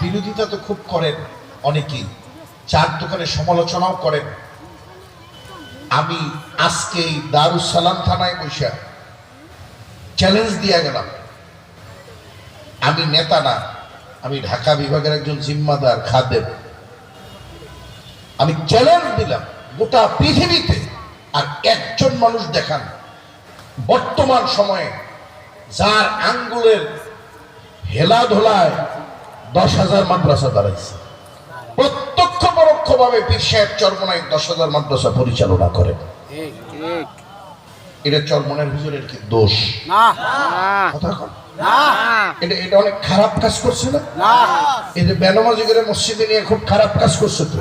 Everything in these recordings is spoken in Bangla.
বিরোধিতা তো খুব করেন অনেকেই, চার দোকানে সমালোচনাও করেন। আমি আজকে এই দারুস সালাম থানায় বসে চ্যালেঞ্জ দিয়ে গেলাম, আমি নেতা না, আমি ঢাকা বিভাগের একজন জিম্মাদার খাদেম। আমি চ্যালেঞ্জ দিলাম গোটা পৃথিবীতে আর একজন মানুষ দেখান বর্তমান সময়ে যার আঙ্গুলের হেলা ধোলায় 10,000 মাদ্রাসা দাঁড়াইছে। প্রত্যক্ষ পরোক্ষ ভাবে পীর সাহেব চরমনায় 10,000 মাদ্রাসা পরিচালনা করেন। এটা চরমনের হুজুরের কি দোষ? কথা কন। এটা অনেক খারাপ কাজ করছে না? এটা বেনামাজি করে মসজিদে নিয়ে খুব খারাপ কাজ করছে তো।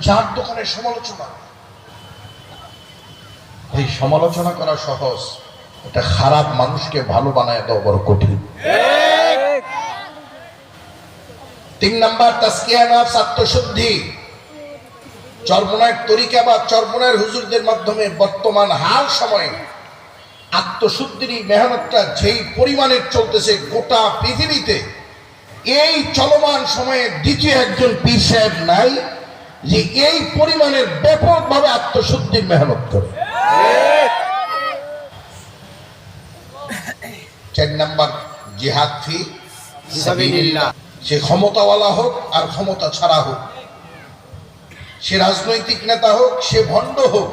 চার দোকানের সমালোচনা, এই সমালোচনা করা সহজ, এটা খারাপ মানুষকে ভালো বানায় দেওয়া বড় কঠিন। 3 নাম্বার তাজকিয়া নফস, আত্মশুদ্ধি। চরমনায়ের তরিকা বা চরমনায়ের হুজুরদের মাধ্যমে বর্তমান হাল সময়ে আত্মশুদ্ধির মেহনতটা যেই পরিমাণের চলতেছে গোটা পৃথিবীতে, এই চলমান সময়ে দ্বিতীয় একজন পীর সাহেব নাই যে এই পরিমাণের ব্যাপকভাবে আত্মশুদ্ধির মেহনত করে। 4 নাম্বার জিহাদ ফি সাবিলিল্লাহ। সে ক্ষমতাওয়ালা হোক আর ক্ষমতা ছাড়া হোক, সে রাজনৈতিক নেতা হোক, সে ভণ্ড হোক,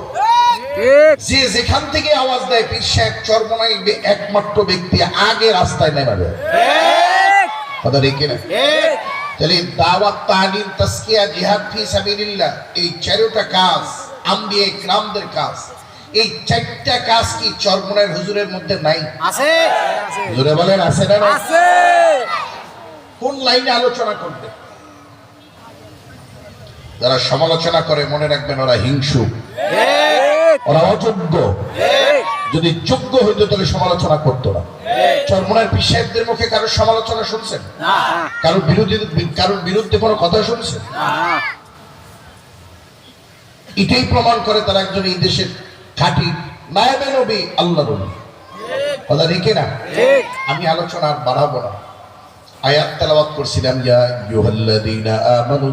যে যেখান থেকে আওয়াজ দেয় পীর সাহেব চরমনাই একমাত্র ব্যক্তি আগে রাস্তায় নেমে যায়। কথা রেখে না? তাহলে দাওয়াত, তালিম, তাজকিয়া, জিহাদ ফি সাবিলিল্লাহ, এই 4টা কাজ আম্বিয়া ইকরামদের কাজ। এই 4টা কাজ কি চরমনায়ের হুজুরের মধ্যে নাই? আছে। হুজুরে বলেন আছে না? আছে। কোন লাইনে আলোচনা করবে? যারা সমালোচনা করে মনে রাখবেন ওরা হিংসুক, ওরা অযোগ্য। যদি যোগ্য হইতো তাহলে সমালোচনা করতো না। চরমনায়ের পীর সাহেবদের মুখে কারোর সমালোচনা শুনছেন? কারোর বিরুদ্ধে কোনো কথা শুনছেন? এটাই প্রমাণ করে তারা একজন এই দেশের খাঁটি নায়েবে নবী, আল্লাহর নবী। কথা রেখে না? আমি আলোচনা আর বাড়াবো না। আয়াত তেলাওয়াত করছিলাম, ইয়া আইয়ুহাল্লাযীনা আমানু